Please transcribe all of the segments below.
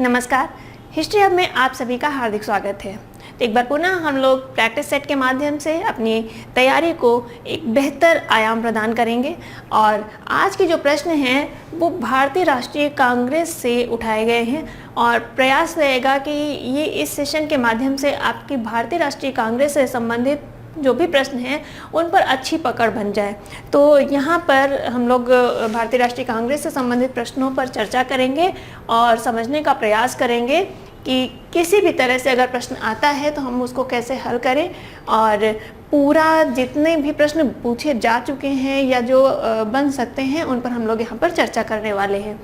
नमस्कार। History hub में आप सभी का हार्दिक स्वागत है। तो एक बार पुनः हम लोग प्रैक्टिस सेट के माध्यम से अपनी तैयारी को एक बेहतर आयाम प्रदान करेंगे और आज के जो प्रश्न हैं वो भारतीय राष्ट्रीय कांग्रेस से उठाए गए हैं और प्रयास रहेगा कि ये इस सेशन के माध्यम से आपकी भारतीय राष्ट्रीय कांग्रेस से संबंधित जो भी प्रश्न हैं उन पर अच्छी पकड़ बन जाए। तो यहाँ पर हम लोग भारतीय राष्ट्रीय कांग्रेस से संबंधित प्रश्नों पर चर्चा करेंगे और समझने का प्रयास करेंगे कि किसी भी तरह से अगर प्रश्न आता है तो हम उसको कैसे हल करें और पूरा जितने भी प्रश्न पूछे जा चुके हैं या जो बन सकते हैं उन पर हम लोग यहाँ पर चर्चा करने वाले हैं।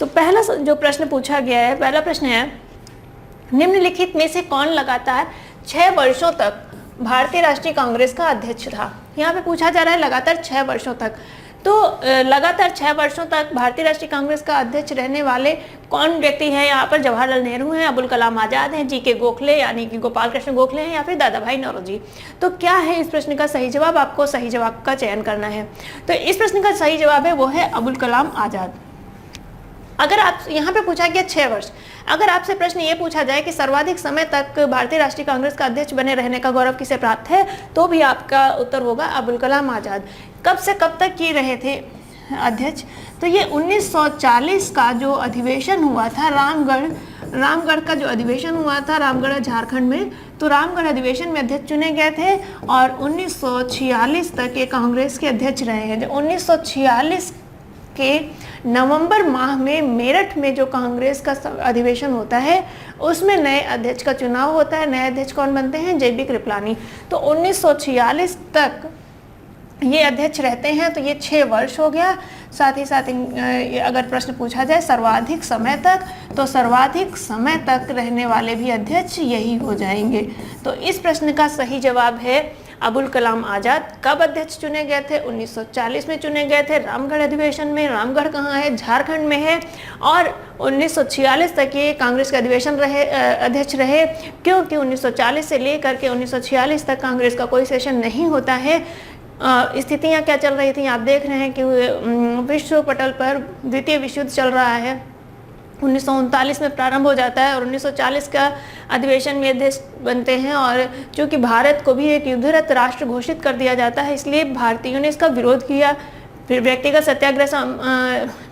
तो पहला जो प्रश्न पूछा गया है, पहला प्रश्न है, निम्नलिखित में से कौन लगातार 6 वर्षों तक भारतीय राष्ट्रीय कांग्रेस का अध्यक्ष था। यहाँ पे पूछा जा रहा है लगातार 6 वर्षों तक। तो लगातार 6 वर्षों तक भारतीय राष्ट्रीय कांग्रेस का अध्यक्ष रहने वाले कौन व्यक्ति हैं? यहाँ पर जवाहरलाल नेहरू हैं, अबुल कलाम आज़ाद हैं, जी.के. गोखले यानी कि गोपाल कृष्ण गोखले हैं या फिर दादा भाई नौरोजी। तो क्या है इस प्रश्न का सही जवाब? आपको सही जवाब का चयन करना है। तो इस प्रश्न का सही जवाब है वो है अबुल कलाम आज़ाद। अगर आप यहाँ पे पूछा गया 6 वर्ष, अगर आपसे प्रश्न ये पूछा जाए कि सर्वाधिक समय तक भारतीय राष्ट्रीय कांग्रेस का अध्यक्ष बने रहने का गौरव किसे प्राप्त है, तो भी आपका उत्तर होगा अबुल कलाम आज़ाद। कब से कब तक ये रहे थे अध्यक्ष? तो ये 1940 का जो अधिवेशन हुआ था, रामगढ़ का जो अधिवेशन हुआ था, रामगढ़ झारखंड में, तो रामगढ़ अधिवेशन में अध्यक्ष चुने गए थे और 1946 तक ये कांग्रेस के अध्यक्ष रहे हैं। 1946 के नवंबर माह में मेरठ में जो कांग्रेस का अधिवेशन होता है उसमें नए अध्यक्ष का चुनाव होता है। नए अध्यक्ष कौन बनते हैं? जे.बी. कृपलानी। तो 1946 तक ये अध्यक्ष रहते हैं। तो ये 6 वर्ष हो गया। साथ ही साथ अगर प्रश्न पूछा जाए सर्वाधिक समय तक, तो सर्वाधिक समय तक रहने वाले भी अध्यक्ष यही हो जाएंगे। तो इस प्रश्न का सही जवाब है अबुल कलाम आज़ाद। कब अध्यक्ष चुने गए थे? 1940 में चुने गए थे, रामगढ़ अधिवेशन में। रामगढ़ कहाँ है? झारखंड में है। और 1946 तक ये कांग्रेस के अधिवेशन अध्यक्ष रहे, क्योंकि 1940 से लेकर के 1946 तक कांग्रेस का कोई सेशन नहीं होता है। स्थितियाँ क्या चल रही थी? आप देख रहे हैं कि विश्व पटल पर द्वितीय विश्व युद्ध चल रहा है। 1939 में प्रारंभ हो जाता है और 1940 का अधिवेशन में अध्यक्ष बनते हैं और चूँकि भारत को भी एक युद्धरत राष्ट्र घोषित कर दिया जाता है, इसलिए भारतीयों ने इसका विरोध किया। फिर व्यक्तिगत सत्याग्रह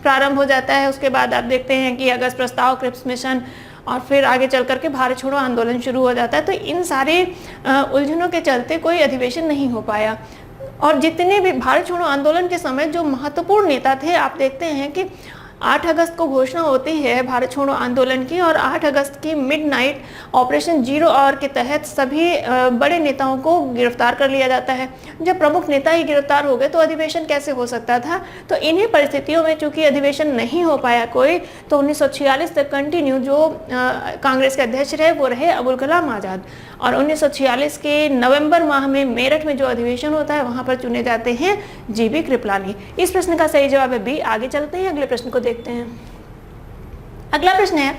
प्रारंभ हो जाता है। उसके बाद आप देखते हैं कि अगस्त प्रस्ताव, क्रिप्स मिशन और फिर आगे चल करके भारत छोड़ो आंदोलन शुरू हो जाता है। तो इन सारे उलझनों के चलते कोई अधिवेशन नहीं हो पाया। और जितने भी भारत छोड़ो आंदोलन के समय जो महत्वपूर्ण नेता थे, आप देखते हैं कि 8 अगस्त को घोषणा होती है भारत छोड़ो आंदोलन की और 8 अगस्त की मिडनाइट ऑपरेशन जीरो आवर के तहत सभी बड़े नेताओं को गिरफ्तार कर लिया जाता है। जब प्रमुख नेता ही गिरफ्तार हो गए तो अधिवेशन कैसे हो सकता था? तो इन्हीं परिस्थितियों में चूंकि अधिवेशन नहीं हो पाया कोई, तो 1946 तक कंटिन्यू जो कांग्रेस के अध्यक्ष रहे वो रहे अबुल कलाम आज़ाद। और 1946 के नवंबर माह में मेरठ में जो अधिवेशन होता है वहाँ पर चुने जाते हैं जे.बी. कृपलानी। इस प्रश्न का सही जवाब है बी। आगे चलते हैं, अगले प्रश्न को देखते हैं। अगला प्रश्न है,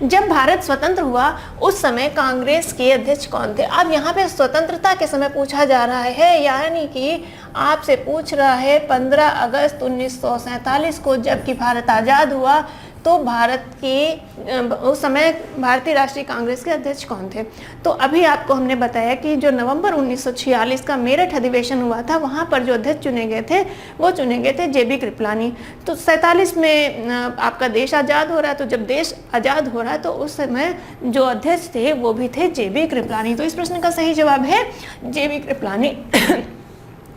जब भारत स्वतंत्र हुआ उस समय कांग्रेस के अध्यक्ष कौन थे? अब यहाँ पे स्वतंत्रता के समय पूछा जा रहा है, यानी कि आपसे पूछ रहा है 15 अगस्त 1947 को जबकि भारत आज़ाद हुआ तो भारत के उस समय भारतीय राष्ट्रीय कांग्रेस के अध्यक्ष कौन थे? तो अभी आपको हमने बताया कि जो नवंबर 1946 का मेरठ अधिवेशन हुआ था वहाँ पर जो अध्यक्ष चुने गए थे वो चुने गए थे जे.बी. कृपलानी। तो 47 में आपका देश आज़ाद हो रहा है, तो जब देश आज़ाद हो रहा है तो उस समय जो अध्यक्ष थे वो भी थे जे.बी. कृपलानी। तो इस प्रश्न का सही जवाब है जे.बी. कृपलानी।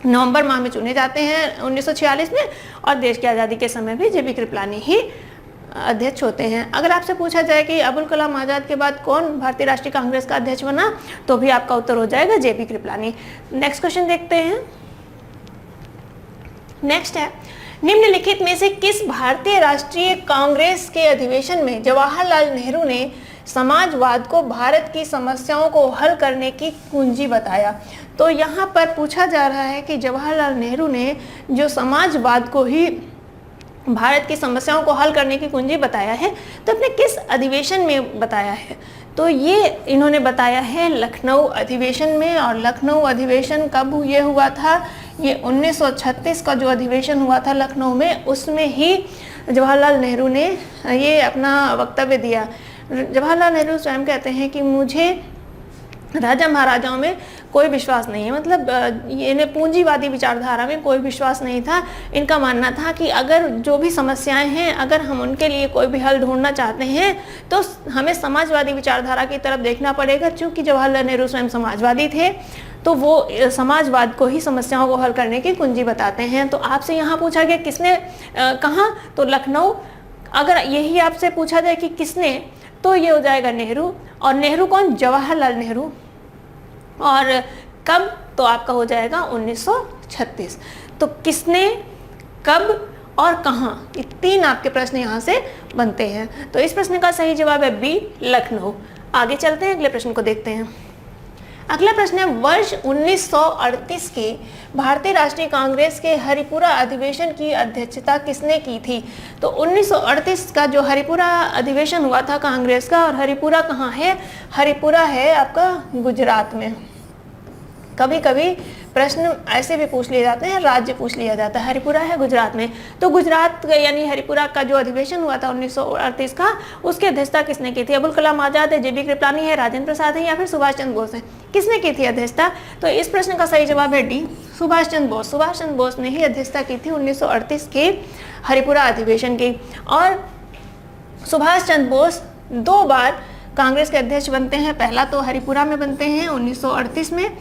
नवंबर माह में चुने जाते हैं 1946 में और देश की आज़ादी के समय भी जे.बी. कृपलानी ही अध्यक्ष होते हैं। अगर आपसे पूछा जाए कि अबुल कलाम आज़ाद के बाद कौन भारतीय राष्ट्रीय कांग्रेस का अध्यक्ष बना, तो भी आपका उत्तर हो जाएगा जे.बी. कृपलानी। नेक्स्ट क्वेश्चन देखते हैं। नेक्स्ट है, निम्नलिखित में से किस भारतीय राष्ट्रीय कांग्रेस के अधिवेशन में जवाहरलाल नेहरू ने समाजवाद को भारत की समस्याओं को हल करने की कुंजी बताया? तो यहाँ पर पूछा जा रहा है कि जवाहरलाल नेहरू ने जो समाजवाद को ही भारत की समस्याओं को हल करने की कुंजी बताया है, तो अपने किस अधिवेशन में बताया है? तो ये इन्होंने बताया है लखनऊ अधिवेशन में। और लखनऊ अधिवेशन कब ये हुआ था? ये 1936 का जो अधिवेशन हुआ था लखनऊ में, उसमें ही जवाहरलाल नेहरू ने ये अपना वक्तव्य दिया। जवाहरलाल नेहरू स्वयं कहते हैं कि मुझे राजा महाराजाओं में कोई विश्वास नहीं है, मतलब इन्हें पूंजीवादी विचारधारा में कोई विश्वास नहीं था। इनका मानना था कि अगर जो भी समस्याएं हैं, अगर हम उनके लिए कोई भी हल ढूंढना चाहते हैं तो हमें समाजवादी विचारधारा की तरफ देखना पड़ेगा। चूँकि जवाहरलाल नेहरू स्वयं समाजवादी थे तो वो समाजवाद को ही समस्याओं को हल करने की कुंजी बताते हैं। तो आपसे यहाँ पूछा गया किसने कहाँ, तो लखनऊ। अगर यही आपसे पूछा जाए कि किसने, तो ये हो जाएगा नेहरू। और नेहरू कौन? जवाहरलाल नेहरू। और कब? तो आपका हो जाएगा 1936। तो किसने, कब और कहाँ, ये 3 आपके प्रश्न यहाँ से बनते हैं। तो इस प्रश्न का सही जवाब है बी, लखनऊ। आगे चलते हैं, अगले प्रश्न को देखते हैं। अगला प्रश्न है, वर्ष 1938 के भारतीय राष्ट्रीय कांग्रेस के हरिपुरा अधिवेशन की अध्यक्षता किसने की थी? तो 1938 का जो हरिपुरा अधिवेशन हुआ था कांग्रेस का, और हरिपुरा कहाँ है? हरिपुरा है आपका गुजरात में। कभी कभी प्रश्न ऐसे भी पूछ लिए जाते हैं, राज्य पूछ लिया जाता है। हरिपुरा है गुजरात में, तो गुजरात यानी हरिपुरा का जो अधिवेशन हुआ था 1938 का, उसकी अध्यक्षता किसने की थी? अबुल कलाम आजाद है, जेबी कृपलानी है, राजेंद्र प्रसाद है, या फिर सुभाष चंद्र बोस है? किसने की थी अध्यक्षता? तो इस प्रश्न का सही जवाब है डी, सुभाष चंद्र बोस। सुभाष चंद्र बोस ने ही अध्यक्षता की थी 1938 के हरिपुरा अधिवेशन की। और सुभाष चंद्र बोस 2 बार कांग्रेस के अध्यक्ष बनते हैं। पहला तो हरिपुरा में बनते हैं 1938 में,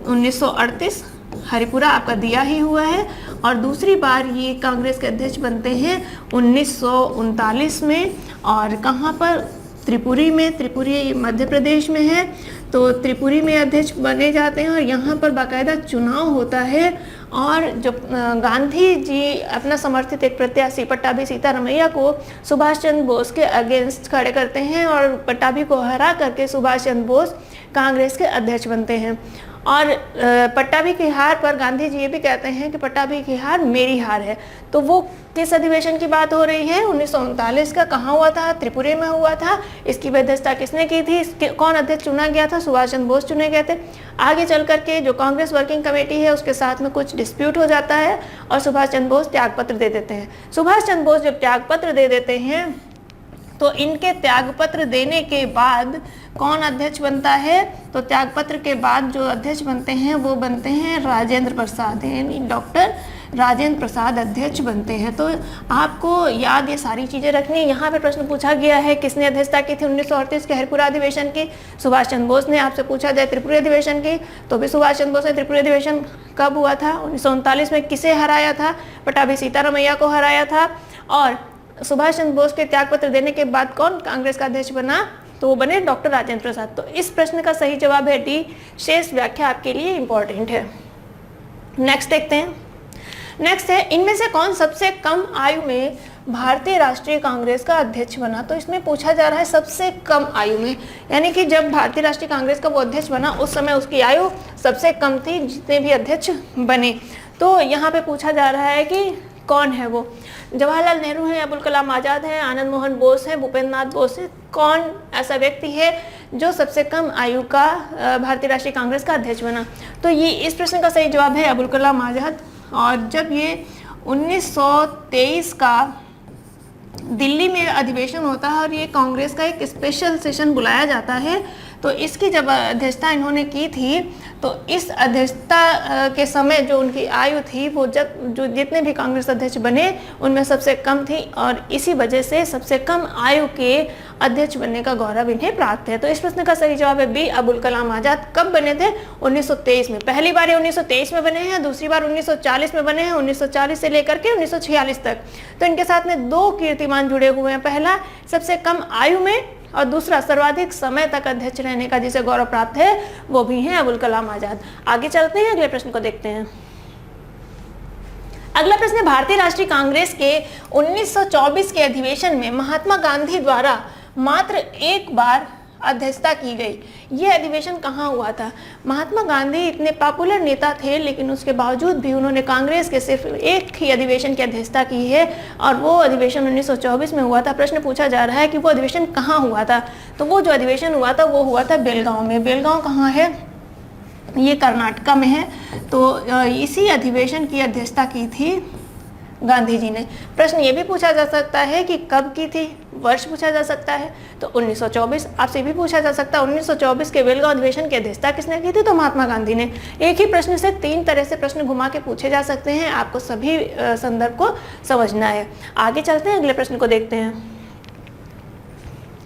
1938 हरिपुरा आपका दिया ही हुआ है। और दूसरी बार ये कांग्रेस के अध्यक्ष बनते हैं 1939 में। और कहाँ पर? त्रिपुरी में। त्रिपुरी मध्य प्रदेश में है, तो त्रिपुरी में अध्यक्ष बने जाते हैं। और यहाँ पर बाकायदा चुनाव होता है, और जो गांधी जी अपना समर्थित एक प्रत्याशी पट्टाभी सीतारमैया को सुभाष चंद्र बोस के अगेंस्ट खड़े करते हैं, और पट्टाभी को हरा करके सुभाष चंद्र बोस कांग्रेस के अध्यक्ष बनते हैं। और पट्टाभी की हार पर गांधी जी ये भी कहते हैं कि पट्टाभी की हार मेरी हार है। तो वो किस अधिवेशन की बात हो रही है? 1939 का। कहाँ हुआ था? त्रिपुरा में हुआ था। इसकी अध्यक्षता किसने की थी? कौन अध्यक्ष चुना गया था? सुभाष चंद्र बोस चुने गए थे। आगे चल करके जो कांग्रेस वर्किंग कमेटी है उसके साथ में कुछ डिस्प्यूट हो जाता है, और सुभाष चंद्र बोस त्यागपत्र दे देते हैं। सुभाष चंद्र बोस जब त्यागपत्र दे देते हैं तो इनके त्यागपत्र देने के बाद कौन अध्यक्ष बनता है? तो त्यागपत्र के बाद जो अध्यक्ष बनते हैं वो बनते हैं राजेंद्र प्रसाद, यानी डॉक्टर राजेंद्र प्रसाद अध्यक्ष बनते हैं। तो आपको याद ये सारी चीज़ें रखनी है। यहाँ पे प्रश्न पूछा गया है किसने अध्यक्षता की थी 1938 के हरिपुरा अधिवेशन की? सुभाष चंद्र बोस ने। आपसे पूछा जाए त्रिपुरा अधिवेशन की, तो भी सुभाष चंद्र बोस ने। त्रिपुरा अधिवेशन कब हुआ था? 1939 में। किसे हराया था? पट्टाभी सीतारमैया को हराया था। और सुभाष चंद्र बोस के त्यागपत्र देने के बाद कौन कांग्रेस का अध्यक्ष बना? तो वो बने डॉक्टर राजेंद्र प्रसाद। तो इस प्रश्न का सही जवाब है डी। शेष व्याख्या आपके लिए इंपॉर्टेंट है। नेक्स्ट देखते हैं। नेक्स्ट है, इनमें से कौन सबसे कम आयु में भारतीय राष्ट्रीय कांग्रेस का अध्यक्ष बना? तो इसमें पूछा जा रहा है सबसे कम आयु में, यानी कि जब भारतीय राष्ट्रीय कांग्रेस का वो अध्यक्ष बना उस समय उसकी आयु सबसे कम थी जितने भी अध्यक्ष बने। तो यहाँ पे पूछा जा रहा है कि कौन है वो? जवाहरलाल नेहरू हैं, अबुल कलाम आज़ाद हैं, आनंद मोहन बोस हैं, भूपेंद्र नाथ बोस हैं। कौन ऐसा व्यक्ति है जो सबसे कम आयु का भारतीय राष्ट्रीय कांग्रेस का अध्यक्ष बना? तो ये इस प्रश्न का सही जवाब है अबुल कलाम आज़ाद। और जब ये 1923 का दिल्ली में अधिवेशन होता है और ये कांग्रेस का एक स्पेशल सेशन बुलाया जाता है, तो इसकी जब अध्यक्षता इन्होंने की थी तो इस अध्यक्षता के समय जो उनकी आयु थी वो जो जितने भी कांग्रेस अध्यक्ष बने उनमें सबसे कम थी, और इसी वजह से सबसे कम आयु के अध्यक्ष बनने का गौरव इन्हें प्राप्त है। तो इस प्रश्न का सही जवाब है बी, अबुल कलाम आज़ाद। कब बने थे? 1923 में। पहली बार ये 1923 में बने हैं, दूसरी बार 1940 में बने हैं, 1940 से लेकर के 1946 तक। तो इनके साथ में 2 कीर्तिमान जुड़े हुए हैं। पहला सबसे कम आयु में, और दूसरा सर्वाधिक समय तक अध्यक्ष रहने का जिसे गौरव प्राप्त है वो भी हैं अबुल कलाम आज़ाद। आगे चलते हैं, अगले प्रश्न को देखते हैं। अगला प्रश्न है, भारतीय राष्ट्रीय कांग्रेस के 1924 के अधिवेशन में महात्मा गांधी द्वारा मात्र एक बार अध्यक्षता की गई। यह अधिवेशन कहाँ हुआ था? महात्मा गांधी इतने पॉपुलर नेता थे लेकिन उसके बावजूद भी उन्होंने कांग्रेस के सिर्फ एक ही अधिवेशन की अध्यक्षता की है, और वो अधिवेशन 1924 में हुआ था। प्रश्न पूछा जा रहा है कि वो अधिवेशन कहाँ हुआ था? तो वो जो अधिवेशन हुआ था वो हुआ था बेलगांव में। बेलगांव कहाँ है? ये कर्नाटका में है। तो इसी अधिवेशन की अध्यक्षता की थी गांधी जी ने। प्रश्न ये भी पूछा जा सकता है कि कब की थी, वर्ष पूछा जा सकता है तो 1924। आपसे भी पूछा जा सकता है 1924 के बेलगांव अधिवेशन की अध्यक्षता किसने की थी, तो महात्मा गांधी ने। एक ही प्रश्न से 3 तरह से प्रश्न घुमा के पूछे जा सकते हैं, आपको सभी संदर्भ को समझना है। आगे चलते हैं, अगले प्रश्न को देखते हैं।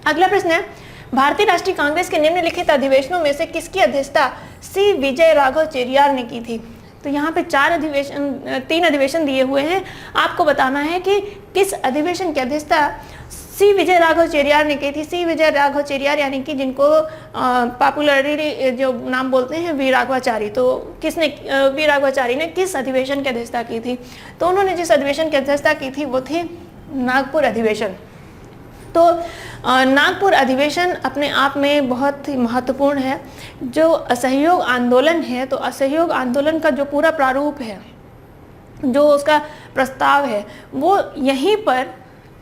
अगला प्रश्न है, भारतीय राष्ट्रीय कांग्रेस के निम्नलिखित अधिवेशनों में से किसकी अध्यक्षता सी विजय राघव चेरियार ने की थी। तो यहाँ पे 3 अधिवेशन दिए हुए हैं, आपको बताना है कि किस अधिवेशन की अध्यक्षता सी विजय राघव चेरियार ने की थी। सी विजय राघव चेरियार यानी कि जिनको पॉपुलरली जो नाम बोलते हैं वी राघवाचारी, तो किसने वी राघवाचारी ने किस अधिवेशन की अध्यक्षता की थी, तो उन्होंने जिस अधिवेशन की अध्यक्षता की थी वो थी नागपुर अधिवेशन। तो नागपुर अधिवेशन अपने आप में बहुत ही महत्वपूर्ण है। जो असहयोग आंदोलन है, तो असहयोग आंदोलन का जो पूरा प्रारूप है, जो उसका प्रस्ताव है, वो यहीं पर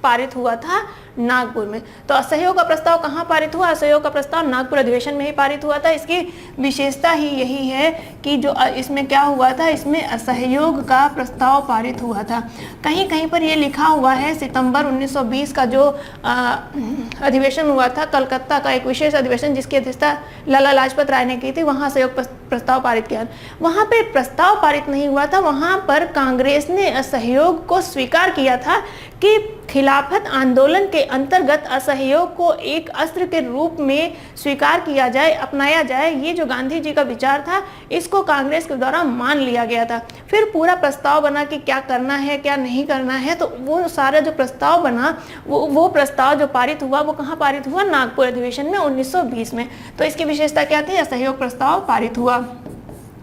पारित हुआ था नागपुर में। तो असहयोग का प्रस्ताव कहाँ पारित हुआ, असहयोग का प्रस्ताव नागपुर अधिवेशन में ही पारित हुआ था। इसकी विशेषता ही यही है कि जो इसमें क्या हुआ था, इसमें असहयोग का प्रस्ताव पारित हुआ था। कहीं कहीं पर ये लिखा हुआ है सितंबर 1920 का जो अधिवेशन हुआ था, कलकत्ता का एक विशेष अधिवेशन जिसकी अध्यक्षता लाला लाजपत राय ने की थी, वहाँ असहयोग प्रस्ताव पारित किया। वहाँ पर प्रस्ताव पारित नहीं हुआ था, वहाँ पर कांग्रेस ने असहयोग को स्वीकार किया था कि खिलाफत आंदोलन के अंतर्गत असहयोग को एक अस्त्र के रूप में स्वीकार किया जाए, अपनाया जाए। ये जो गांधी जी का विचार था, इसको कांग्रेस के द्वारा मान लिया गया था। फिर पूरा प्रस्ताव बना कि क्या करना है क्या नहीं करना है, तो वो सारा जो प्रस्ताव बना, वो प्रस्ताव जो पारित हुआ वो कहाँ पारित हुआ, नागपुर अधिवेशन में 1920 में। तो इसकी विशेषता क्या थी, असहयोग प्रस्ताव पारित हुआ।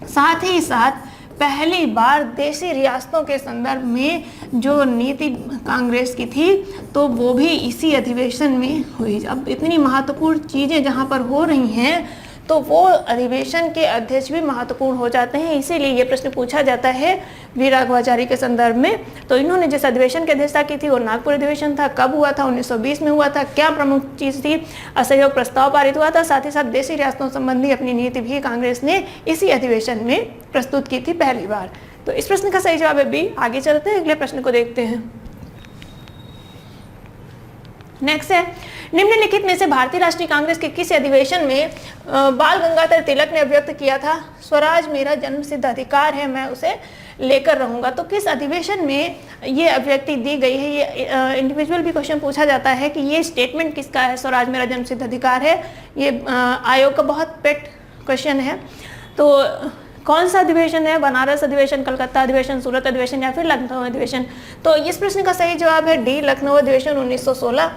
साथ ही साथ पहली बार देशी रियासतों के संदर्भ में जो नीति कांग्रेस की थी, तो वो भी इसी अधिवेशन में हुई। अब इतनी महत्वपूर्ण चीज़ें जहाँ पर हो रही हैं, तो वो अधिवेशन के अध्यक्ष भी महत्वपूर्ण हो जाते हैं। इसीलिए ये प्रश्न पूछा जाता है वी राघवाचारी के संदर्भ में। तो इन्होंने जिस अधिवेशन की अध्यक्षता की थी वो नागपुर अधिवेशन था। कब हुआ था, 1920 में हुआ था। क्या प्रमुख चीज़ थी, असहयोग प्रस्ताव पारित हुआ था। साथ ही साथ देशी रियासतों संबंधी अपनी नीति भी कांग्रेस ने इसी अधिवेशन में प्रस्तुत की थी पहली बार। तो इस प्रश्न का सही जवाब है बी। आगे चलते हैं, अगले प्रश्न को देखते हैं। नेक्स्ट है, निम्नलिखित में से भारतीय राष्ट्रीय कांग्रेस के किस अधिवेशन में बाल गंगाधर तिलक ने अभिव्यक्त किया था, स्वराज मेरा जन्मसिद्ध अधिकार है, मैं उसे लेकर रहूंगा। तो किस अधिवेशन में ये अभिव्यक्ति दी गई है, ये इंडिविजुअल भी क्वेश्चन पूछा जाता है कि ये स्टेटमेंट किसका है, स्वराज मेरा जन्मसिद्ध अधिकार है। ये आयोग का बहुत पेट क्वेश्चन है। तो कौन सा अधिवेशन है, बनारस अधिवेशन, कलकत्ता अधिवेशन, सूरत अधिवेशन या फिर लखनऊ अधिवेशन। तो इस प्रश्न का सही जवाब है डी, लखनऊ अधिवेशन 1916।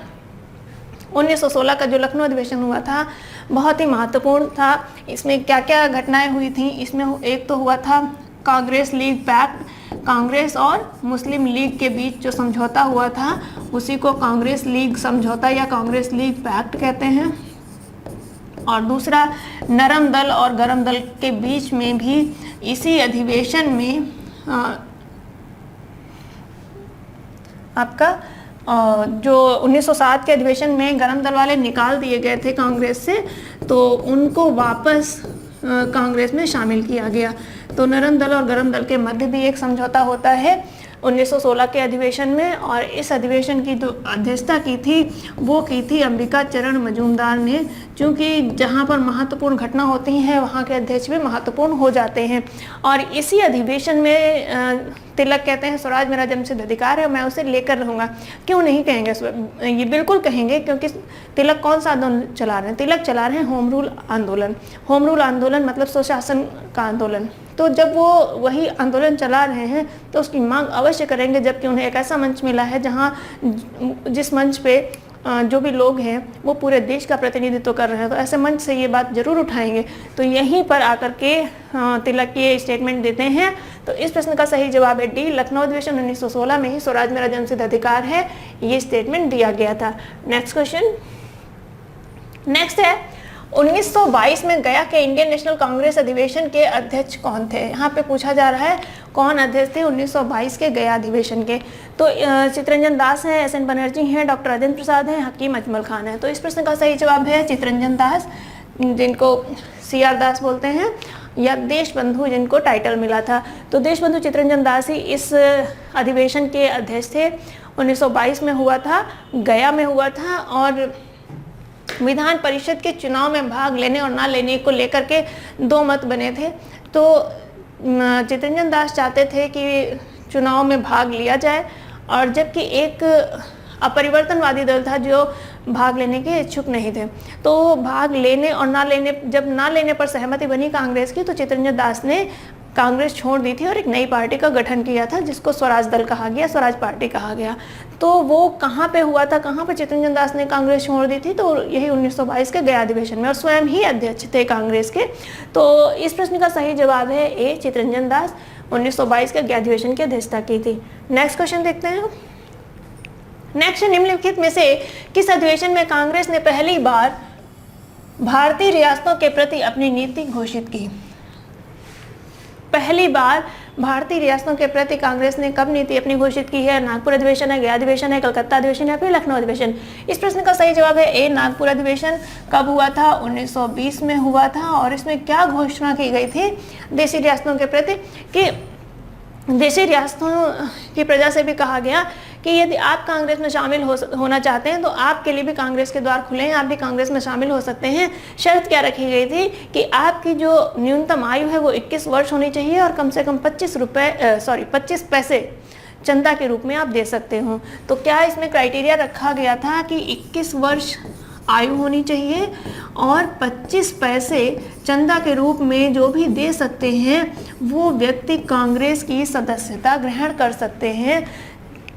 1916 का जो लखनऊ अधिवेशन हुआ था बहुत ही महत्वपूर्ण था। इसमें क्या क्या घटनाएं हुई थी, इसमें एक तो हुआ था कांग्रेस लीग पैक्ट, कांग्रेस और मुस्लिम लीग के बीच जो समझौता हुआ था उसी को कांग्रेस लीग समझौता या कांग्रेस लीग पैक्ट कहते हैं। और दूसरा, नरम दल और गरम दल के बीच में भी इसी अधिवेशन में आपका जो 1907 के अधिवेशन में गरम दल वाले निकाल दिए गए थे कांग्रेस से, तो उनको वापस कांग्रेस में शामिल किया गया। तो नरम दल और गरम दल के मध्य भी एक समझौता होता है 1916 के अधिवेशन में। और इस अधिवेशन की जो अध्यक्षता की थी वो की थी अंबिका चरण मजूमदार ने। क्योंकि जहाँ पर महत्वपूर्ण घटना होती हैं वहाँ के अध्यक्ष भी महत्वपूर्ण हो जाते हैं। और इसी अधिवेशन में तिलक कहते हैं स्वराज मेरा जन्मसिद्ध अधिकार है, मैं उसे लेकर रहूँगा। क्यों नहीं कहेंगे, ये बिल्कुल कहेंगे, क्योंकि तिलक कौन सा आंदोलन चला रहे हैं, तिलक चला रहे हैं होम रूल आंदोलन। होम रूल आंदोलन मतलब स्वशासन का आंदोलन। तो जब वो वही आंदोलन चला रहे हैं तो उसकी मांग अवश्य करेंगे, जबकि उन्हें एक ऐसा मंच मिला है जहाँ जिस मंच पे जो भी लोग हैं वो पूरे देश का प्रतिनिधित्व कर रहे हैं, तो ऐसे मंच से ये बात जरूर उठाएंगे। तो यहीं पर आकर के तिलक ये स्टेटमेंट देते हैं। तो इस प्रश्न का सही जवाब है डी, लखनऊ अधिवेशन 1916 में ही स्वराज मेरा जन्मसिद्ध अधिकार है ये स्टेटमेंट दिया गया था। नेक्स्ट क्वेश्चन, नेक्स्ट है 1922 में गया के इंडियन नेशनल कांग्रेस अधिवेशन के अध्यक्ष कौन थे। यहाँ पे पूछा जा रहा है कौन अध्यक्ष थे 1922 के गया अधिवेशन के। तो चितरंजन दास हैं, एस एन बनर्जी हैं, डॉक्टर राजेंद्र प्रसाद हैं, हकीम अजमल खान हैं। तो इस प्रश्न का सही जवाब है चितरंजन दास, जिनको CR दास बोलते हैं। या देशबंधु जिनको टाइटल मिला था। तो देशबंधु चितरंजन दास ही इस अधिवेशन के अध्यक्ष थे। 1922 में हुआ था, गया में हुआ था, और विधान परिषद के चुनाव में भाग लेने और ना लेने को लेकर के दो मत बने थे। तो चितरंजन दास चाहते थे कि चुनाव में भाग लिया जाए, और जबकि एक अपरिवर्तनवादी दल था जो भाग लेने के इच्छुक नहीं थे। तो भाग लेने और ना लेने, जब ना लेने पर सहमति बनी कांग्रेस की, तो चितरंजन दास ने कांग्रेस छोड़ दी थी और एक नई पार्टी का गठन किया था जिसको स्वराज दल कहा गया, स्वराज पार्टी कहा गया। तो वो कहाँ पे हुआ था, कहाँ पे चितरंजन दास ने कांग्रेस छोड़ दी थी? तो यही 1922 के गया अधिवेशन में, और स्वयं ही अध्यक्ष थे कांग्रेस के। तो इस प्रश्न का सही जवाब है ए, चितरंजन दास 1922 के गया अधिवेशन की अध्यक्षता की थी। नेक्स्ट क्वेश्चन देखते हैं। नेक्स्ट, निम्नलिखित में से किस अधिवेशन में कांग्रेस ने पहली बार भारतीय रियासतों के प्रति अपनी नीति घोषित की? पहली बार भारतीय रियासतों के प्रति कांग्रेस ने कब नीति अपनी घोषित की है? नागपुर अधिवेशन है, गया अधिवेशन है, कलकत्ता अधिवेशन या फिर लखनऊ अधिवेशन? इस प्रश्न का सही जवाब है ए, नागपुर अधिवेशन। कब हुआ था? 1920 में हुआ था। और इसमें क्या घोषणा की गई थी देशी रियासतों के प्रति? कि देशी रियासतों की प्रजा से भी कहा गया कि यदि आप कांग्रेस में शामिल होना चाहते हैं तो आपके लिए भी कांग्रेस के द्वार खुले हैं, आप भी कांग्रेस में शामिल हो सकते हैं। शर्त क्या रखी गई थी कि आपकी जो न्यूनतम आयु है वो 21 वर्ष होनी चाहिए और कम से कम 25 पैसे चंदा के रूप में आप दे सकते हो। तो क्या इसमें क्राइटेरिया रखा गया था कि 21 वर्ष आयु होनी चाहिए और 25 पैसे चंदा के रूप में जो भी दे सकते हैं वो व्यक्ति कांग्रेस की सदस्यता ग्रहण कर सकते हैं।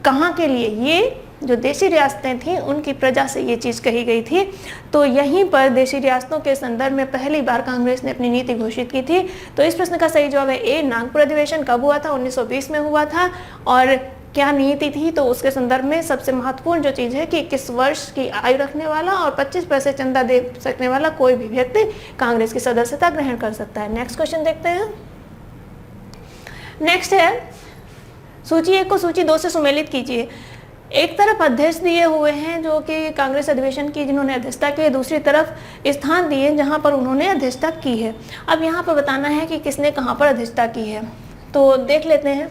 कहाँ के लिए? ये जो देशी रियासतें थीं उनकी प्रजा से ये चीज़ कही गई थी। तो यहीं पर देशी रियासतों के संदर्भ में पहली बार कांग्रेस ने अपनी नीति घोषित की थी। तो इस प्रश्न का सही जवाब है ए, नागपुर अधिवेशन। कब हुआ था? 1920 में हुआ था। और क्या नीति थी? तो उसके संदर्भ में सबसे महत्वपूर्ण जो चीज़ है कि 21 वर्ष की आयु रखने वाला और 25 पैसे चंदा दे सकने वाला कोई भी व्यक्ति कांग्रेस की सदस्यता ग्रहण कर सकता है। नेक्स्ट क्वेश्चन देखते हैं। नेक्स्ट है, सूची 1 को सूची 2 से सुमेलित कीजिए। एक तरफ अध्यक्ष दिए हुए हैं जो कि कांग्रेस अधिवेशन की जिन्होंने अध्यक्षता की है, दूसरी तरफ स्थान दिए जहां पर उन्होंने अध्यक्षता की है। अब यहाँ पर बताना है कि किसने कहाँ पर अध्यक्षता की है। तो देख लेते हैं।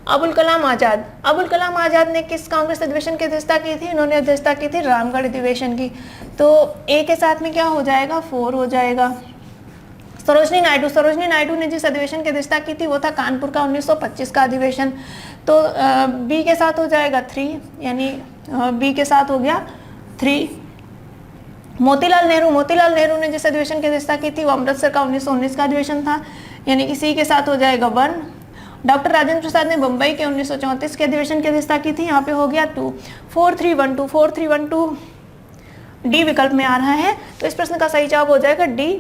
अबुल कलाम आज़ाद। अबुल कलाम आज़ाद ने किस कांग्रेस अधिवेशन की अध्यक्षता की थी? इन्होंने अध्यक्षता की थी रामगढ़ अधिवेशन की। तो ए के साथ में क्या हो जाएगा? 4 हो जाएगा। सरोजनी नायडू। सरोजनी नायडू ने जिस अधिवेशन की अध्यक्षता की थी वो था कानपुर का 1925 का अधिवेशन। तो बी के साथ हो जाएगा 3, यानी बी के साथ हो गया 3। मोतीलाल नेहरू। मोतीलाल नेहरू ने जिस अधिवेशन की अध्यक्षता की थी वो अमृतसर का 1919 का अधिवेशन था, यानी कि सी के साथ हो जाएगा 1। डॉक्टर राजेंद्र प्रसाद ने मुंबई के 1934 के अधिवेशन की अध्यक्षता की थी, यहाँ पे हो गया 2। 4312 4312 डी विकल्प में आ रहा है। तो इस प्रश्न का सही जवाब हो जाएगा डी,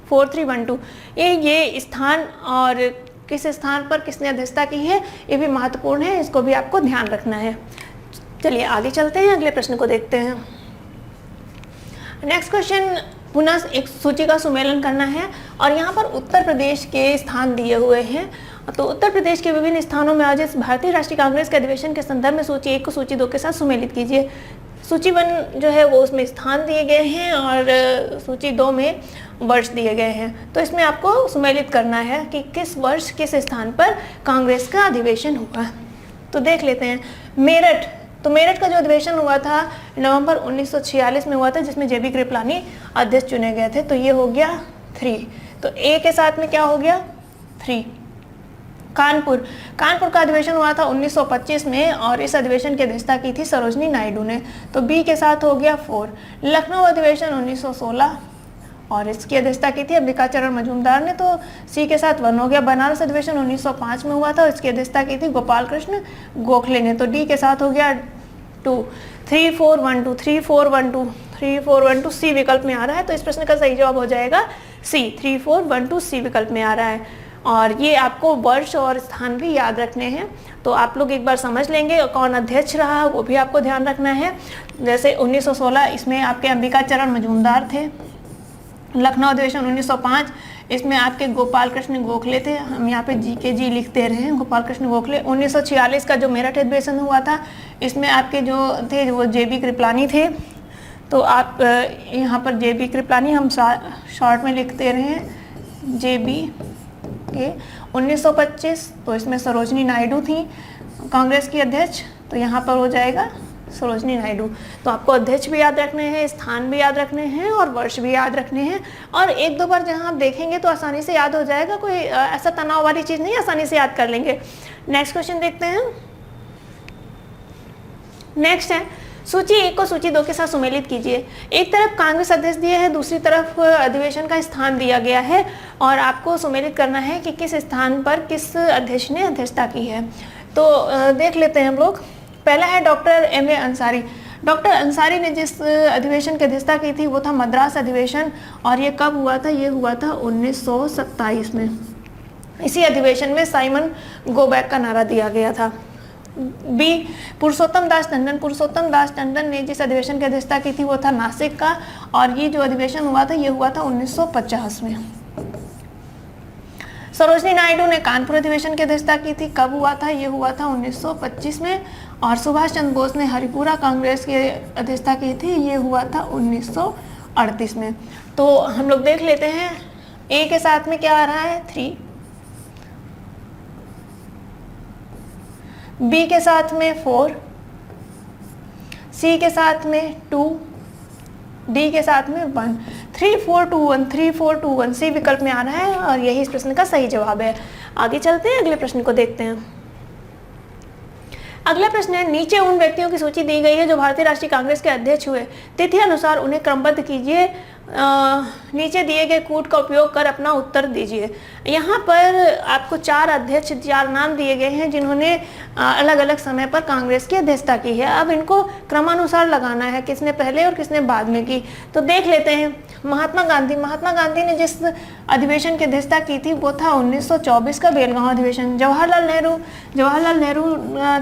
4312। ये स्थान और किस स्थान पर किसने अध्यक्षता की है ये भी महत्वपूर्ण है, इसको भी आपको ध्यान रखना है। चलिए आगे चलते हैं, अगले प्रश्न को देखते हैं। नेक्स्ट क्वेश्चन, पुनः एक सूची का सुमेलन करना है और यहाँ पर उत्तर प्रदेश के स्थान दिए हुए हैं। तो उत्तर प्रदेश के विभिन्न स्थानों में आयोजित भारतीय राष्ट्रीय कांग्रेस के अधिवेशन के संदर्भ में सूची 1 को सूची 2 के साथ सुमेलित कीजिए। सूची 1 जो है वो उसमें स्थान दिए गए हैं और सूची 2 में वर्ष दिए गए हैं। तो इसमें आपको सुमेलित करना है कि किस वर्ष किस स्थान पर कांग्रेस का अधिवेशन हुआ। तो देख लेते हैं। मेरठ। तो मेरठ का जो अधिवेशन हुआ था नवंबर 1946 में हुआ था, जिसमें जेबी कृपलानी अध्यक्ष चुने गए थे। तो ये हो गया 3। तो ए के साथ में क्या हो गया? 3। कानपुर। कानपुर का अधिवेशन हुआ था 1925 में और इस अधिवेशन की अध्यक्षता की थी सरोजनी नायडू ने। तो बी के साथ हो गया 4। लखनऊ अधिवेशन 1916 और इसकी अध्यक्षता की थी अंबिकाचरण मजूमदार ने। तो सी के साथ 1 हो गया। बनारस अधिवेशन 1905 में हुआ था और इसकी अध्यक्षता की थी गोपाल कृष्ण गोखले ने। तो डी के साथ हो गया 2। 3412 3412 3412 सी विकल्प में आ रहा है। तो इस प्रश्न का सही जवाब हो जाएगा सी, 3412 सी विकल्प में आ रहा है। और ये आपको वर्ष और स्थान भी याद रखने हैं। तो आप लोग एक बार समझ लेंगे कौन अध्यक्ष रहा वो भी आपको ध्यान रखना है। जैसे 1916 इसमें आपके अंबिकाचरण मजूमदार थे। लखनऊ अधिवेशन 1905 इसमें आपके गोपाल कृष्ण गोखले थे। हम यहाँ पे जी के जी लिखते रहे हैं, गोपाल कृष्ण गोखले। 1946 का जो मेरठ अधिवेशन हुआ था इसमें आपके जो थे वो जेबी कृपलानी थे। तो आप यहाँ पर जेबी कृपलानी हम शॉर्ट में लिखते रहे हैं JB के 1925, तो इसमें सरोजनी नायडू थी कांग्रेस की अध्यक्ष, तो यहाँ पर हो जाएगा सरोजनी नायडू। तो आपको अध्यक्ष भी याद रखने हैं, स्थान भी याद रखने हैं और वर्ष भी याद रखने हैं, और एक दो बार जहाँ आप देखेंगे तो आसानी से याद हो जाएगा, कोई ऐसा तनाव वाली चीज़ नहीं, आसानी से याद कर लेंगे। नेक्स्ट क्वेश्चन देखते हैं। नेक्स्ट है सूची 1 को सूची 2 के साथ सुमेलित कीजिए। एक तरफ कांग्रेस अध्यक्ष दिए है, दूसरी तरफ अधिवेशन का स्थान दिया गया है, और आपको सुमेलित करना है कि किस स्थान पर किस अध्यक्ष ने अध्यक्षता की है। तो देख लेते हैं हम लोग। पहला है doctor MA Ansari. Doctor Ansari ने जिस अधिवेशन की अध्यक्षता की थी वो था मद्रास अधिवेशन, और ये कब हुआ था? ये हुआ था 1927 में। इसी अधिवेशन में साइमन गो बैक का नारा दिया गया था। B पुरुषोत्तम दास टंडन। पुरुषोत्तम दास टंडन ने जिस अधिवेशन की अध्यक्षता की थी वो था नासिक का, और ये जो अधिवेशन हुआ था ये हुआ था 1950 में। सरोजनी नायडू ने कानपुर अधिवेशन की अध्यक्षता की थी, कब हुआ था? ये हुआ था 1925 में। और सुभाष चंद्र बोस ने हरिपुरा कांग्रेस की अध्यक्षता की थी, ये हुआ था 1938 में। तो हम लोग देख लेते हैं A के साथ में क्या आ रहा है 3, B के साथ में 4, C के साथ में 2, D के साथ में 1। 3 4 2 1, 3 4 2 1 C विकल्प में आ रहा है, और यही इस प्रश्न का सही जवाब है। आगे चलते हैं, अगले प्रश्न को देखते हैं। अगला प्रश्न है नीचे उन व्यक्तियों की सूची दी गई है जो भारतीय राष्ट्रीय कांग्रेस के अध्यक्ष हुए, तिथि अनुसार उन्हें क्रमबद्ध कीजिए। नीचे दिए गए कूट का उपयोग कर अपना उत्तर दीजिए। यहाँ पर आपको 4 अध्यक्ष, 4 नाम दिए गए हैं जिन्होंने अलग अलग समय पर कांग्रेस की अध्यक्षता की है। अब इनको क्रमानुसार लगाना है, किसने पहले और किसने बाद में की। तो देख लेते हैं। महात्मा गांधी। महात्मा गांधी ने जिस अधिवेशन की अध्यक्षता की थी वो था 1924 का बेलगांव अधिवेशन। जवाहरलाल नेहरू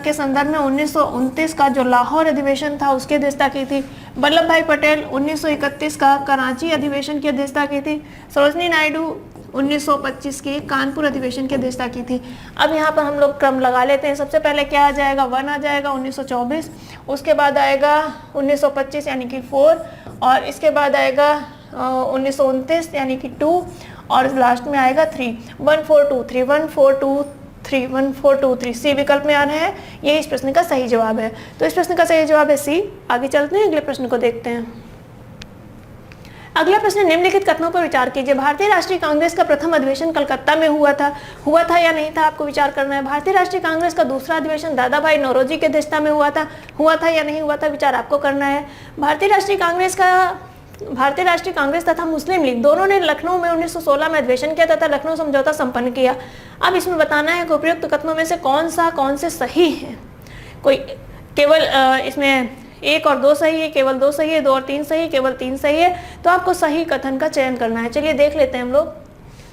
के संदर्भ में 1929 का जो लाहौर अधिवेशन था उसकी अध्यक्षता की थी। वल्लभ भाई पटेल 1931 का कराची अधिवेशन की अध्यक्षता की थी। सरोजनी नायडू 1925 के कानपुर अधिवेशन की अध्यक्षता की थी। अब यहाँ पर हम लोग क्रम लगा लेते हैं। सबसे पहले क्या आ जाएगा? 1 आ जाएगा 1924, उसके बाद आएगा 1925 यानी कि 4, और इसके बाद आएगा 1929 यानी कि 2, और लास्ट में आएगा 3। 1 4 2 3, 1 4 2 3, 1 4 2 3 C विकल्प में आ रहा है। ये इस प्रश्न का सही जवाब है। तो इस प्रश्न का सही जवाब है C। आगे चलते हैं, अगले प्रश्न को देखते हैं। अगला प्रश्न निम्नलिखित कथनों पर विचार कीजिए। भारतीय राष्ट्रीय कांग्रेस का प्रथम अधिवेशन कलकत्ता में हुआ था या नहीं था? आपको विचार करना है। भारतीय राष्ट्रीय कांग्रेस का दूसरा अधिवेशन दादा भाई नौरोजी की अध्यक्षता में हुआ था या नहीं हुआ था? विचार आपको करना है। भारतीय राष्ट्रीय कांग्रेस तथा मुस्लिम लीग दोनों ने लखनऊ में 1916 में अधिवेशन किया तथा लखनऊ समझौता संपन्न किया। अब इसमें बताना है कि उपयुक्त कथनों में से कौन से सही है। कोई केवल इसमें 1 और 2 सही है, केवल 2 सही है, 2 और 3 सही है, केवल 3 सही है। तो आपको सही कथन का चयन करना है। चलिए देख लेते हैं हम लोग।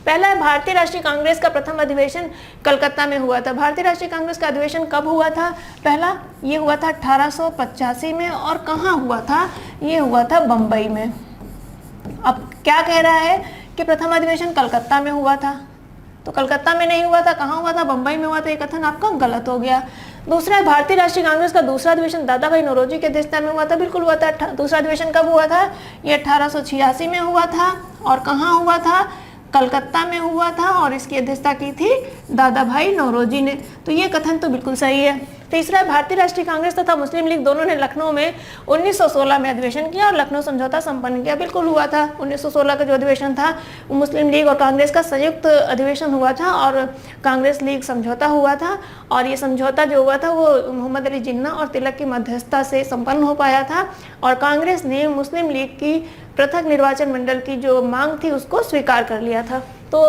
पहला है भारतीय राष्ट्रीय कांग्रेस का प्रथम अधिवेशन कलकत्ता में हुआ था। भारतीय राष्ट्रीय कांग्रेस का अधिवेशन कब हुआ था? पहला ये हुआ था 1885 में, और कहाँ हुआ था? ये हुआ था बम्बई में। अब क्या कह रहा है कि प्रथम अधिवेशन कलकत्ता में हुआ था, तो कलकत्ता में नहीं हुआ था, कहाँ हुआ था? बम्बई में हुआ था। ये कथन आपका गलत हो गया। दूसरा है भारतीय राष्ट्रीय कांग्रेस का दूसरा अधिवेशन दादा भाई नौरोजी की अध्यक्षता में हुआ था। बिल्कुल हुआ था। दूसरा अधिवेशन कब हुआ था? ये 1886 में हुआ था, और कहाँ हुआ था? कलकत्ता में हुआ था, और इसकी अध्यक्षता की थी दादा भाई नौरोजी ने। तो ये कथन तो बिल्कुल सही है। तीसरा है भारतीय राष्ट्रीय कांग्रेस तथा मुस्लिम लीग दोनों ने लखनऊ में 1916 में अधिवेशन किया और लखनऊ समझौता संपन्न किया। बिल्कुल हुआ था। 1916 का जो अधिवेशन था वो मुस्लिम लीग और कांग्रेस का संयुक्त अधिवेशन हुआ था, और कांग्रेस लीग समझौता हुआ था, और ये समझौता जो हुआ था वो मोहम्मद अली जिन्ना और तिलक की मध्यस्थता से संपन्न हो पाया था, और कांग्रेस ने मुस्लिम लीग की पृथक निर्वाचन मंडल की जो मांग थी उसको स्वीकार कर लिया था। तो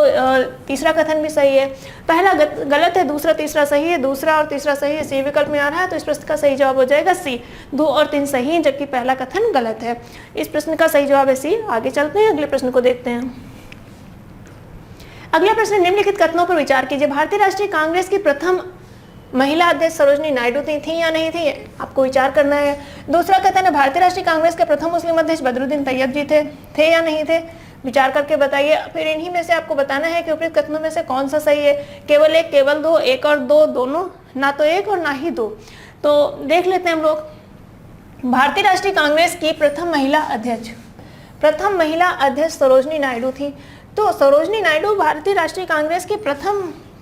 तीसरा कथन भी सही है। पहला गलत है, दूसरा तीसरा सही है, दूसरा और तीसरा सही है, सी विकल्प में आ रहा है। तो इस प्रश्न का सही जवाब हो जाएगा सी। 2 और 3 सही है, जबकि पहला कथन गलत है। इस प्रश्न का सही जवाब है सी। आगे चलते हैं, अगले प्रश्न को देखते हैं। अगला प्रश्न निम्नलिखित कथनों पर विचार कीजिए। भारतीय राष्ट्रीय कांग्रेस की प्रथम महिला अध्यक्ष सरोजनी नायडू थी या नहीं थी? आपको विचार करना है। दूसरा कथन है भारतीय राष्ट्रीय कांग्रेस के प्रथम मुस्लिम अध्यक्ष बदरुद्दीन तैयब जी थे या नहीं थे? विचार करके बताइए। फिर इन्हीं में से आपको बताना है कि उपयुक्त कथनों में से कौन सा सही है। केवल 1, केवल 2, 1 और 2 दोनों, ना तो 1 और ना ही 2। तो देख लेते हैं हम लोग। भारतीय राष्ट्रीय कांग्रेस की प्रथम महिला अध्यक्ष सरोजनी नायडू थी। तो सरोजनी नायडू भारतीय राष्ट्रीय कांग्रेस की प्रथम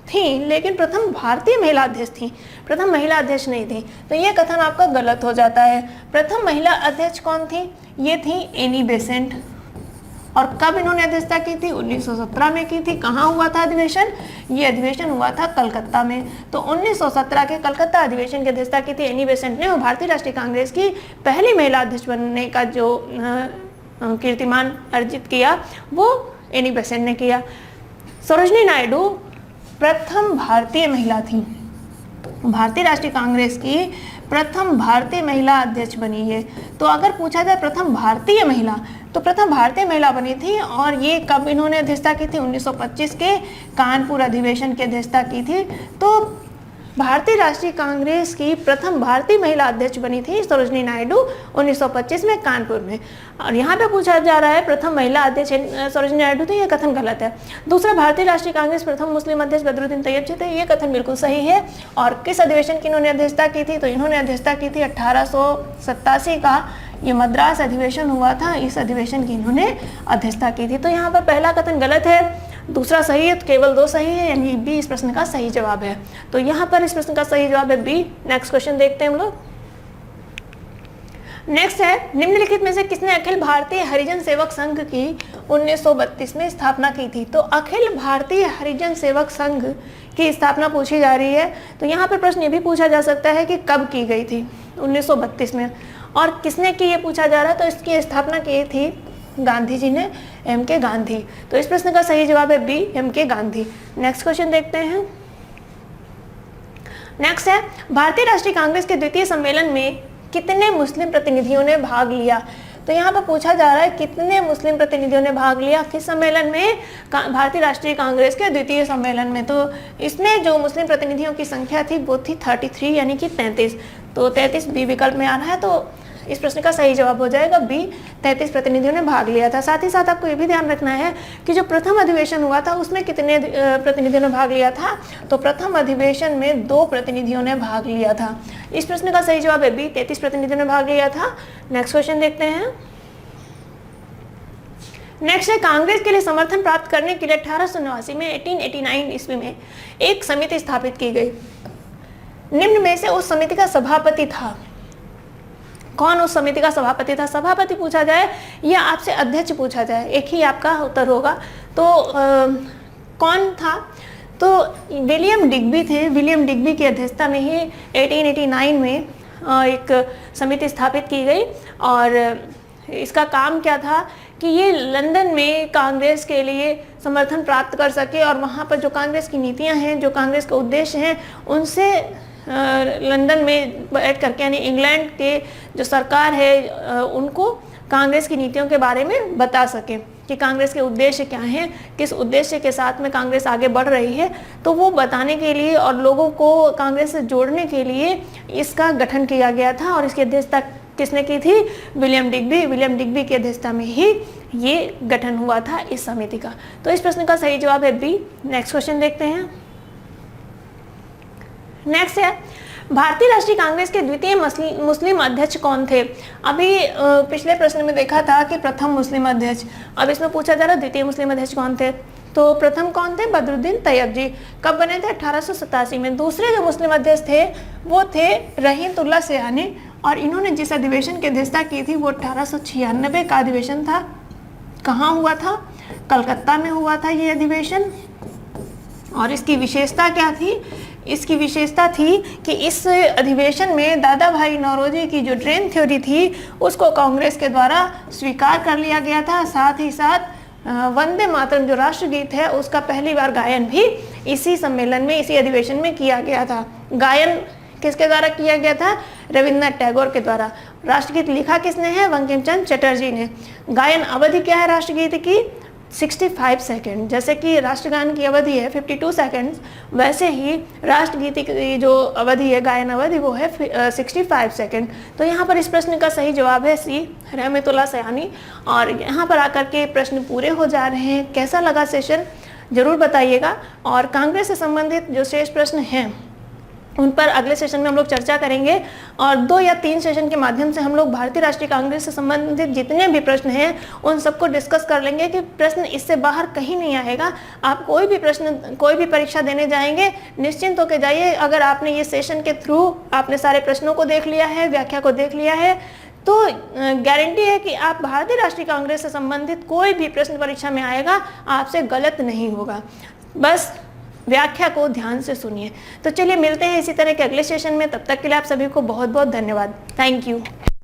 थी, लेकिन प्रथम भारतीय महिला अध्यक्ष थी, प्रथम महिला अध्यक्ष नहीं थी। तो ये कथन आपका गलत हो जाता है। प्रथम महिला अध्यक्ष कौन थी? ये थी एनी बेसेंट। और कब इन्होंने अध्यक्षता की थी? 1917 में की थी। कहाँ हुआ था अधिवेशन? ये अधिवेशन हुआ था कलकत्ता में। तो 1917 के कलकत्ता अधिवेशन की अध्यक्षता की थी एनी बेसेंट ने, और भारतीय राष्ट्रीय कांग्रेस की पहली महिला अध्यक्ष बनने का जो कीर्तिमान अर्जित किया वो एनी बेसेंट ने किया। सरोजनी नायडू प्रथम भारतीय महिला थी, भारतीय राष्ट्रीय कांग्रेस की प्रथम भारतीय महिला अध्यक्ष बनी है। तो अगर पूछा जाए प्रथम भारतीय महिला, तो प्रथम भारतीय महिला बनी थी। और ये कब इन्होंने अध्यक्षता की थी? 1925 के कानपुर अधिवेशन की अध्यक्षता की थी। तो भारतीय राष्ट्रीय कांग्रेस की प्रथम भारतीय महिला अध्यक्ष बनी थी सरोजनी नायडू 1925 में कानपुर में। और यहाँ पे पूछा जा रहा है प्रथम महिला अध्यक्ष सरोजनी नायडू थी, ये कथन गलत है। दूसरा, भारतीय राष्ट्रीय कांग्रेस प्रथम मुस्लिम अध्यक्ष बदरुद्दीन तैयब जी थे, ये कथन बिल्कुल सही है। और किस अधिवेशन की इन्होंने अध्यक्षता की थी? तो इन्होंने अध्यक्षता की थी 1887 का ये मद्रास अधिवेशन हुआ था, इस अधिवेशन की इन्होंने अध्यक्षता की थी। तो यहाँ पर पहला कथन गलत है, दूसरा सही है, तो केवल 2 सही है, यानी बी इस प्रश्न का सही जवाब है। तो यहाँ पर इस प्रश्न का सही जवाब है बी। नेक्स्ट क्वेश्चन देखते हैं हम लोग। नेक्स्ट है, निम्नलिखित में से किसने अखिल भारतीय हरिजन सेवक संघ की 1932 में स्थापना की थी? तो अखिल भारतीय हरिजन सेवक संघ की स्थापना पूछी जा रही है। तो यहाँ पर प्रश्न ये भी पूछा जा सकता है कि कब की गई थी? 1932 में। और किसने की ये पूछा जा रहा है? तो इसकी स्थापना की थी गांधी जी ने, M.K. गांधी। तो इस प्रश्न का सही जवाब है B, M.K. Gandhi. Next question देखते हैं। नेक्स्ट है, भारतीय राष्ट्रीय कांग्रेस के द्वितीय सम्मेलन में कितने मुस्लिम प्रतिनिधियों ने भाग लिया? तो यहाँ पर पूछा जा रहा है कितने मुस्लिम प्रतिनिधियों ने भाग लिया किस सम्मेलन में? भारतीय राष्ट्रीय कांग्रेस के द्वितीय सम्मेलन में। तो इसमें जो मुस्लिम प्रतिनिधियों की संख्या थी वो थी 33, यानी कि 33। तो 33 बी विकल्प में आ रहा है, तो इस प्रश्न का सही जवाब हो जाएगा बी, 33 प्रतिनिधियों ने भाग लिया था। साथ ही साथ आपको ये भी ध्यान रखना है कि जो प्रथम अधिवेशन हुआ था उसमें कितने प्रतिनिधियों ने भाग लिया था? तो प्रथम अधिवेशन में 2 प्रतिनिधियों ने भाग लिया था। इस प्रश्न का सही जवाब है बी, 33 प्रतिनिधियों ने भाग लिया था। नेक्स्ट क्वेश्चन देखते हैं। नेक्स्ट है, कांग्रेस के लिए समर्थन प्राप्त करने के लिए 1889 में 1889 ईस्वी में एक समिति स्थापित की गई। निम्न में से उस समिति का सभापति था। कौन उस समिति का सभापति था? सभापति पूछा जाए या आपसे अध्यक्ष पूछा जाए, एक ही आपका उत्तर होगा। तो कौन था? तो विलियम डिग्बी थे। विलियम डिग्बी की अध्यक्षता में ही 1889 में एक समिति स्थापित की गई। और इसका काम क्या था कि ये लंदन में कांग्रेस के लिए समर्थन प्राप्त कर सके, और वहाँ पर जो कांग्रेस की नीतियाँ हैं, जो कांग्रेस के उद्देश्य हैं, उनसे लंदन में बैठ करके, यानी इंग्लैंड के जो सरकार है उनको कांग्रेस की नीतियों के बारे में बता सके कि कांग्रेस के उद्देश्य क्या हैं, किस उद्देश्य के साथ में कांग्रेस आगे बढ़ रही है। तो वो बताने के लिए और लोगों को कांग्रेस से जोड़ने के लिए इसका गठन किया गया था। और इसकी अध्यक्षता किसने की थी? William Digby. विलियम डिग्बी की अध्यक्षता में ही ये गठन हुआ था इस समिति का। तो इस प्रश्न का सही जवाब है बी। नेक्स्ट क्वेश्चन देखते हैं। नेक्स्ट है, भारतीय राष्ट्रीय कांग्रेस के द्वितीय मुस्लिम अध्यक्ष कौन थे? अभी पिछले प्रश्न में देखा था कि प्रथम मुस्लिम अध्यक्ष, अब इसमें पूछा जा रहा है द्वितीय मुस्लिम अध्यक्ष कौन थे? तो प्रथम कौन थे? बदरुद्दीन तैयब जी। कब बने थे? 1887 में। दूसरे जो मुस्लिम अध्यक्ष थे वो थे रहीमतुल्लाह सयानी, और इन्होंने जिस अधिवेशन की अध्यक्षता की थी वो 1896 का अधिवेशन था। कहाँ हुआ था? कलकत्ता में हुआ था ये अधिवेशन। और इसकी विशेषता क्या थी? इसकी विशेषता थी कि इस अधिवेशन में दादा भाई नौरोजी की जो ड्रेन थ्योरी थी उसको कांग्रेस के द्वारा स्वीकार कर लिया गया था। साथ ही साथ वंदे मातरम जो राष्ट्रगीत है उसका पहली बार गायन भी इसी सम्मेलन में, इसी अधिवेशन में किया गया था। गायन किसके द्वारा किया गया था? रविन्द्रनाथ टैगोर के द्वारा। राष्ट्रगीत लिखा किसने है? बंकिम चंद्र चटर्जी ने। गायन अवधि क्या है राष्ट्रगीत की? 65 सेकेंड। जैसे कि राष्ट्रगान की अवधि है 52 सेकेंड्स, वैसे ही राष्ट्रगीत की जो अवधि है, गायन अवधि, वो है 65 सेकेंड। तो यहाँ पर इस प्रश्न का सही जवाब है सी, रहमतुल्लाह सयानी। और यहाँ पर आकर के प्रश्न पूरे हो जा रहे हैं। कैसा लगा सेशन जरूर बताइएगा। और कांग्रेस से संबंधित जो शेष प्रश्न हैं उन पर अगले सेशन में हम लोग चर्चा करेंगे। और 2 या 3 सेशन के माध्यम से हम लोग भारतीय राष्ट्रीय कांग्रेस से संबंधित जितने भी प्रश्न हैं उन सबको डिस्कस कर लेंगे कि प्रश्न इससे बाहर कहीं नहीं आएगा। आप कोई भी प्रश्न, कोई भी परीक्षा देने जाएंगे, निश्चिंत होकर जाइए। अगर आपने ये सेशन के थ्रू आपने सारे प्रश्नों को देख लिया है, व्याख्या को देख लिया है, तो गारंटी है कि आप भारतीय राष्ट्रीय कांग्रेस से संबंधित कोई भी प्रश्न परीक्षा में आएगा आपसे गलत नहीं होगा। बस व्याख्या को ध्यान से सुनिए। तो चलिए मिलते हैं इसी तरह के अगले सेशन में। तब तक के लिए आप सभी को बहुत बहुत धन्यवाद। Thank you.